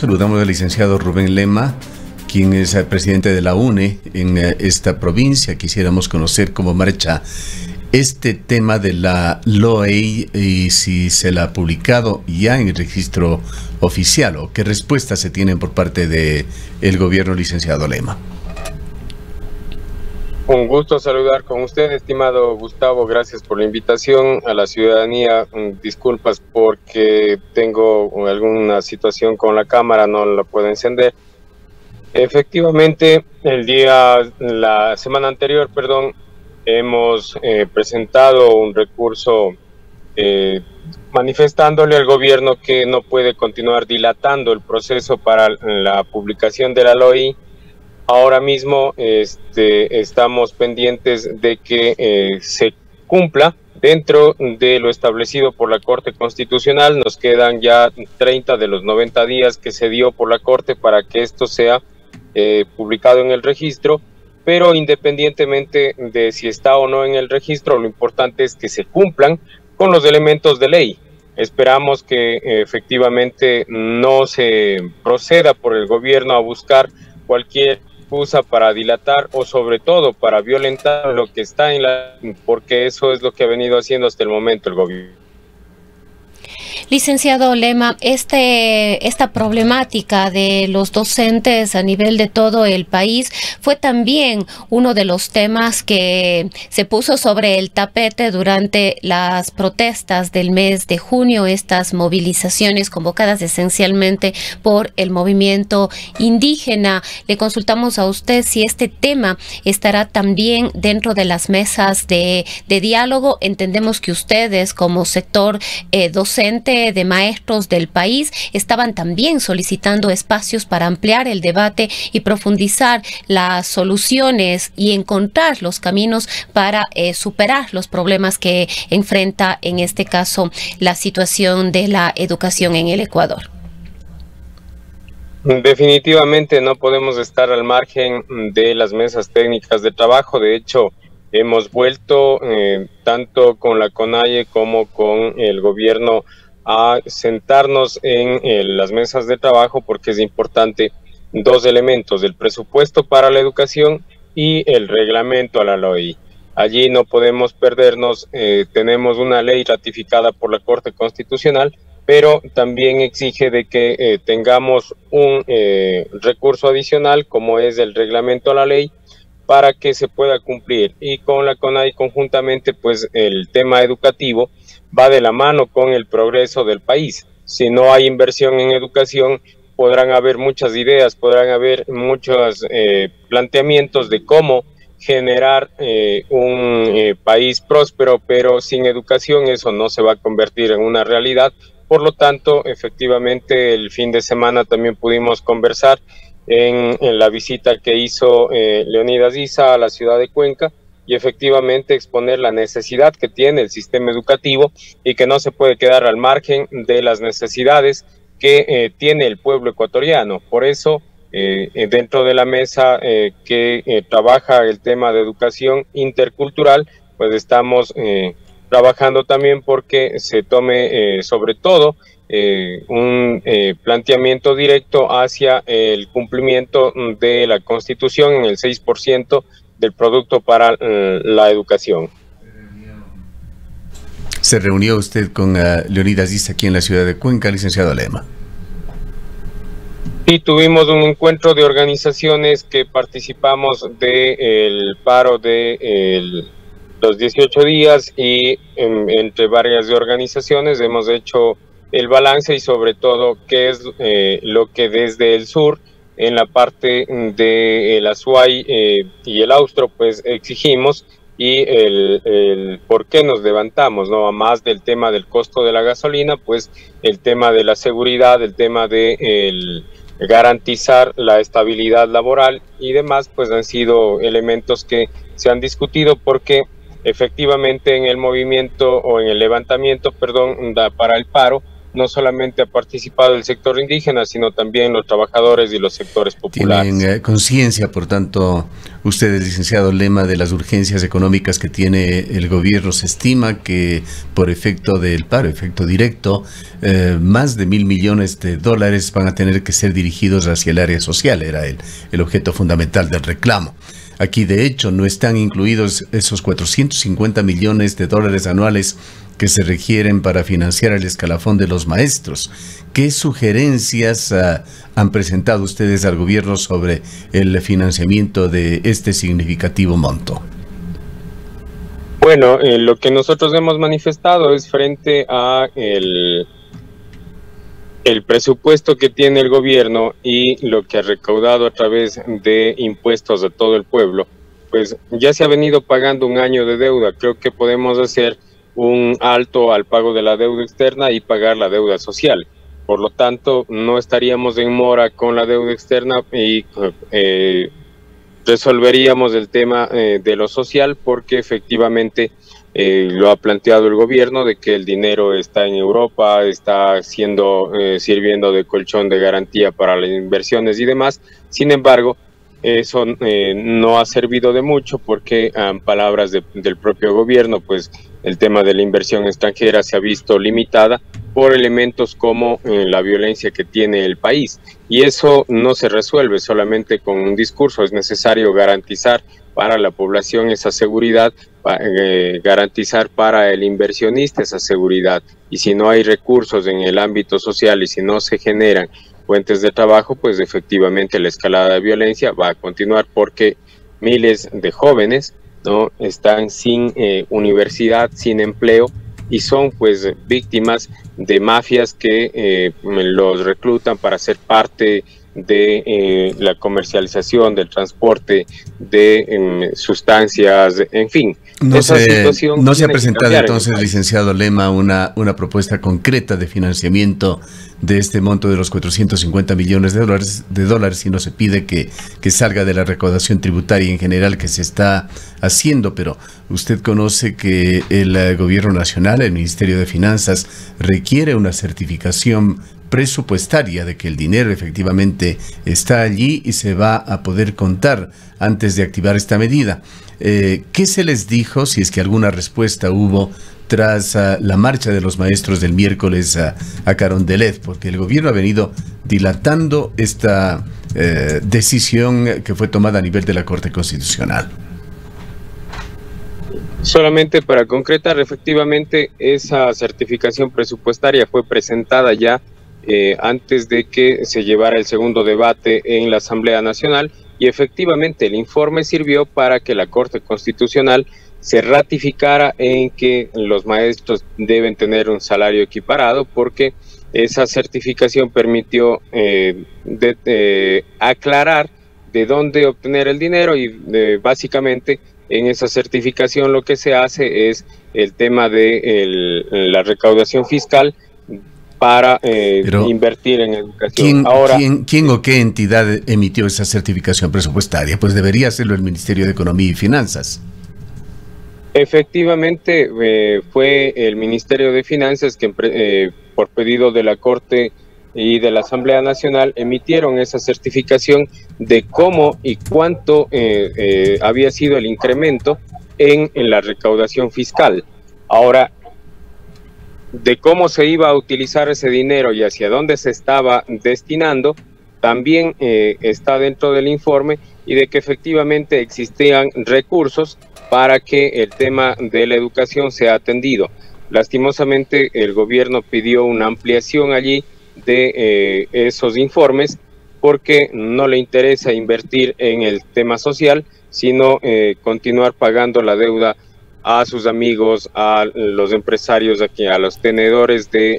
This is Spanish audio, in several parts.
saludamos al licenciado Rubén Lema, quien es el presidente de la UNE en esta provincia. Quisiéramos conocer cómo marcha este tema de la LOEI y si se la ha publicado ya en el registro oficial o qué respuestas se tienen por parte del gobierno, licenciado Lema. Un gusto saludar con usted, estimado Gustavo. Gracias por la invitación a la ciudadanía. Disculpas porque tengo alguna situación con la cámara, no la puedo encender. Efectivamente, la semana anterior, hemos presentado un recurso manifestándole al gobierno que no puede continuar dilatando el proceso para la publicación de la LOI. Ahora mismo estamos pendientes de que se cumpla dentro de lo establecido por la Corte Constitucional. Nos quedan ya 30 de los 90 días que se dio por la Corte para que esto sea publicado en el registro, pero independientemente de si está o no en el registro, lo importante es que se cumplan con los elementos de ley. Esperamos que efectivamente no se proceda por el gobierno a buscar cualquier excusa para dilatar o sobre todo para violentar lo que está en la... porque eso es lo que ha venido haciendo hasta el momento el gobierno. Licenciado Lema, esta problemática de los docentes a nivel de todo el país fue también uno de los temas que se puso sobre el tapete durante las protestas del mes de junio, estas movilizaciones convocadas esencialmente por el movimiento indígena. Le consultamos a usted si este tema estará también dentro de las mesas de diálogo. Entendemos que ustedes como sector docente de maestros del país estaban también solicitando espacios para ampliar el debate y profundizar las soluciones y encontrar los caminos para superar los problemas que enfrenta en este caso la situación de la educación en el Ecuador. Definitivamente no podemos estar al margen de las mesas técnicas de trabajo. De hecho, hemos vuelto tanto con la CONAIE como con el gobierno a sentarnos en las mesas de trabajo porque es importante dos elementos: el presupuesto para la educación y el reglamento a la LOI. Allí no podemos perdernos. Tenemos una ley ratificada por la Corte Constitucional, pero también exige de que tengamos un recurso adicional como es el reglamento a la ley para que se pueda cumplir. Y con la CONAI conjuntamente, pues el tema educativo va de la mano con el progreso del país. Si no hay inversión en educación, podrán haber muchas ideas, podrán haber muchos planteamientos de cómo generar un país próspero, pero sin educación eso no se va a convertir en una realidad. Por lo tanto, efectivamente, el fin de semana también pudimos conversar en la visita que hizo Leonidas Issa a la ciudad de Cuenca, y efectivamente exponer la necesidad que tiene el sistema educativo y que no se puede quedar al margen de las necesidades que tiene el pueblo ecuatoriano. Por eso, dentro de la mesa que trabaja el tema de educación intercultural, pues estamos trabajando también porque se tome sobre todo un planteamiento directo hacia el cumplimiento de la Constitución en el 6% del producto para la educación. ¿Se reunió usted con Leonidas Issa aquí en la ciudad de Cuenca, licenciado Lema? Sí, tuvimos un encuentro de organizaciones que participamos del paro de los 18 días y entre varias de organizaciones hemos hecho el balance y sobre todo qué es lo que desde el sur, en la parte de el Azuay y el Austro, pues exigimos, y el por qué nos levantamos, ¿no? A más del tema del costo de la gasolina, pues el tema de la seguridad, el tema de garantizar la estabilidad laboral y demás, pues han sido elementos que se han discutido porque efectivamente en el movimiento o en el levantamiento, para el paro, no solamente ha participado el sector indígena, sino también los trabajadores y los sectores populares. Tienen conciencia, por tanto, ustedes, licenciado Lema, de las urgencias económicas que tiene el gobierno. Se estima que por efecto del paro, efecto directo, más de $1.000 millones van a tener que ser dirigidos hacia el área social. Era el objeto fundamental del reclamo. Aquí, de hecho, no están incluidos esos 450 millones de dólares anuales que se requieren para financiar el escalafón de los maestros. ¿Qué sugerencias han presentado ustedes al gobierno sobre el financiamiento de este significativo monto? Bueno, lo que nosotros hemos manifestado es frente a el presupuesto que tiene el gobierno y lo que ha recaudado a través de impuestos de todo el pueblo. Pues ya se ha venido pagando un año de deuda. Creo que podemos hacer un alto al pago de la deuda externa y pagar la deuda social. Por lo tanto, no estaríamos en mora con la deuda externa y resolveríamos el tema de lo social, porque efectivamente lo ha planteado el gobierno, de que el dinero está en Europa, está sirviendo de colchón de garantía para las inversiones y demás. Sin embargo, eso no ha servido de mucho, porque en palabras del propio gobierno, pues el tema de la inversión extranjera se ha visto limitada por elementos como la violencia que tiene el país, y eso no se resuelve solamente con un discurso. Es necesario garantizar para la población esa seguridad, garantizar para el inversionista esa seguridad, y si no hay recursos en el ámbito social y si no se generan fuentes de trabajo, pues efectivamente la escalada de violencia va a continuar, porque miles de jóvenes no están sin universidad, sin empleo, y son pues víctimas de mafias que los reclutan para ser parte de la comercialización, del transporte de sustancias, en fin. No se ha presentado entonces, licenciado Lema, una propuesta concreta de financiamiento de este monto de los 450 millones de dólares, si no se pide que salga de la recaudación tributaria en general que se está haciendo. Pero usted conoce que el gobierno nacional, el Ministerio de Finanzas, requiere una certificación presupuestaria de que el dinero efectivamente está allí y se va a poder contar antes de activar esta medida. ¿Qué se les dijo, si es que alguna respuesta hubo, tras la marcha de los maestros del miércoles a Carondelet? Porque el gobierno ha venido dilatando esta decisión que fue tomada a nivel de la Corte Constitucional. Solamente para concretar, efectivamente esa certificación presupuestaria fue presentada ya antes de que se llevara el segundo debate en la Asamblea Nacional, y efectivamente el informe sirvió para que la Corte Constitucional se ratificara en que los maestros deben tener un salario equiparado, porque esa certificación permitió aclarar de dónde obtener el dinero, y básicamente en esa certificación lo que se hace es el tema de la recaudación fiscal para invertir en educación. ¿Quién o qué entidad emitió esa certificación presupuestaria? Pues debería hacerlo el Ministerio de Economía y Finanzas. Efectivamente, fue el Ministerio de Finanzas que por pedido de la Corte y de la Asamblea Nacional emitieron esa certificación de cómo y cuánto había sido el incremento en la recaudación fiscal. Ahora, de cómo se iba a utilizar ese dinero y hacia dónde se estaba destinando, también está dentro del informe, y de que efectivamente existían recursos para que el tema de la educación sea atendido. Lastimosamente, el gobierno pidió una ampliación allí de esos informes, porque no le interesa invertir en el tema social, sino continuar pagando la deuda a sus amigos, a los empresarios, a los tenedores de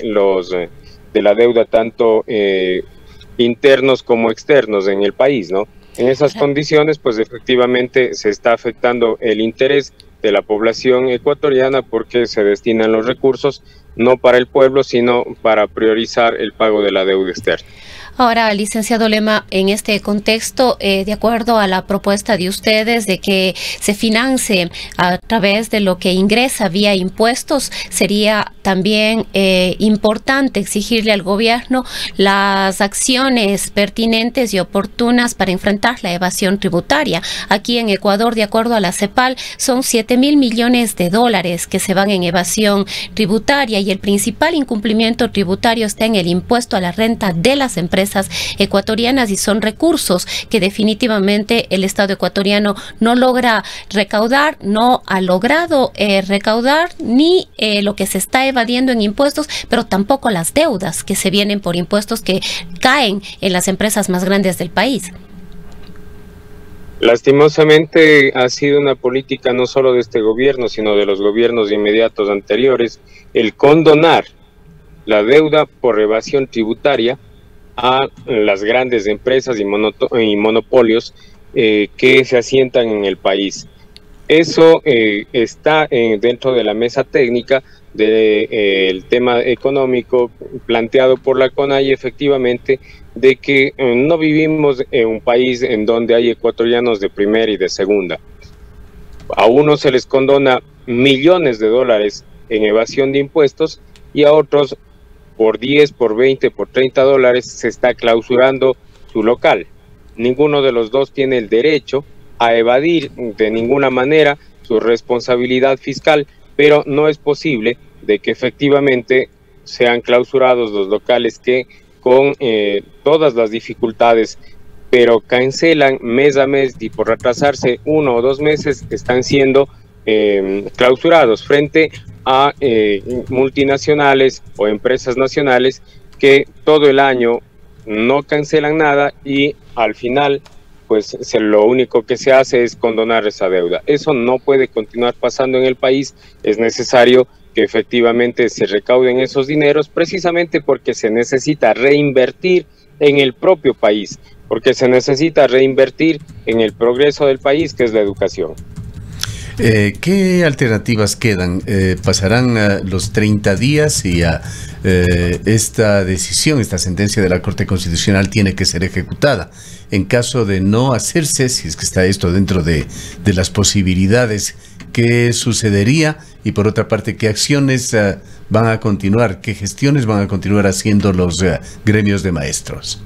la deuda, tanto internos como externos en el país, ¿no? En esas condiciones, pues efectivamente se está afectando el interés de la población ecuatoriana, porque se destinan los recursos no para el pueblo, sino para priorizar el pago de la deuda externa. Ahora, licenciado Lema, en este contexto, de acuerdo a la propuesta de ustedes de que se financie a través de lo que ingresa vía impuestos, sería también importante exigirle al gobierno las acciones pertinentes y oportunas para enfrentar la evasión tributaria. Aquí en Ecuador, de acuerdo a la CEPAL, son 7.000 millones de dólares que se van en evasión tributaria, y el principal incumplimiento tributario está en el impuesto a la renta de las empresas ecuatorianas, y son recursos que definitivamente el Estado ecuatoriano no logra recaudar, no ha logrado recaudar ni lo que se está evadiendo en impuestos, pero tampoco las deudas que se vienen por impuestos que caen en las empresas más grandes del país. Lastimosamente ha sido una política no solo de este gobierno, sino de los gobiernos inmediatos anteriores, el condonar la deuda por evasión tributaria a las grandes empresas y monopolios que se asientan en el país. Eso está dentro de la mesa técnica del tema económico planteado por la CONAIE, efectivamente, de que no vivimos en un país en donde hay ecuatorianos de primera y de segunda. A unos se les condona millones de dólares en evasión de impuestos, y a otros por 10, por 20, por 30 dólares se está clausurando su local. Ninguno de los dos tiene el derecho a evadir de ninguna manera su responsabilidad fiscal, pero no es posible de que efectivamente sean clausurados los locales que con todas las dificultades, pero cancelan mes a mes, y por retrasarse 1 o 2 meses están siendo clausurados frente a multinacionales o empresas nacionales que todo el año no cancelan nada, y al final pues lo único que se hace es condonar esa deuda. Eso no puede continuar pasando en el país. Es necesario que efectivamente se recauden esos dineros, precisamente porque se necesita reinvertir en el propio país, porque se necesita reinvertir en el progreso del país, que es la educación. ¿Qué alternativas quedan? ¿Pasarán los 30 días y esta decisión, esta sentencia de la Corte Constitucional tiene que ser ejecutada? En caso de no hacerse, si es que está esto dentro de las posibilidades, ¿qué sucedería? Y por otra parte, ¿qué acciones van a continuar? ¿Qué gestiones van a continuar haciendo los gremios de maestros?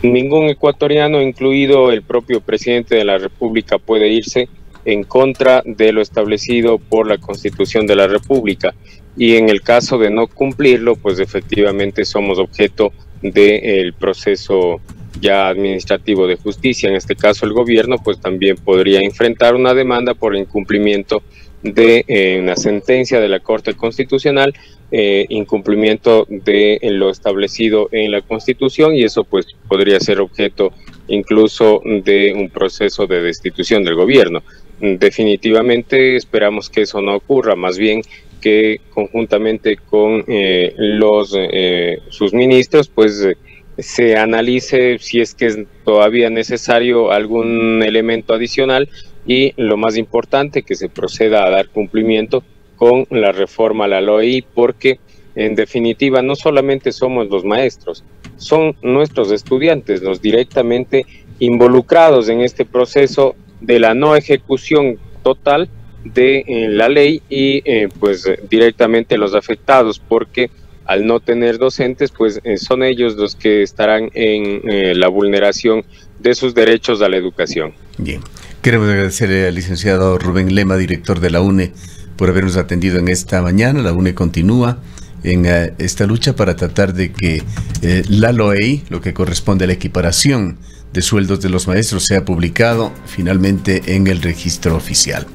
Ningún ecuatoriano, incluido el propio presidente de la República, puede irse en contra de lo establecido por la Constitución de la República, y en el caso de no cumplirlo, pues efectivamente somos objeto del proceso ya administrativo de justicia. En este caso el gobierno pues también podría enfrentar una demanda por incumplimiento de una sentencia de la Corte Constitucional, incumplimiento de lo establecido en la Constitución, y eso pues podría ser objeto incluso de un proceso de destitución del gobierno. Definitivamente esperamos que eso no ocurra, más bien que conjuntamente con sus ministros pues se analice si es que es todavía necesario algún elemento adicional, y lo más importante, que se proceda a dar cumplimiento con la reforma a la LOEI, porque en definitiva no solamente somos los maestros, son nuestros estudiantes los directamente involucrados en este proceso de la no ejecución total de la ley, y pues directamente los afectados, porque al no tener docentes pues son ellos los que estarán en la vulneración de sus derechos a la educación. Bien, queremos agradecerle al licenciado Rubén Lema, director de la UNE, por habernos atendido en esta mañana. La UNE continúa en esta lucha para tratar de que la LOEI, lo que corresponde a la equiparación de sueldos de los maestros, sea publicado finalmente en el registro oficial.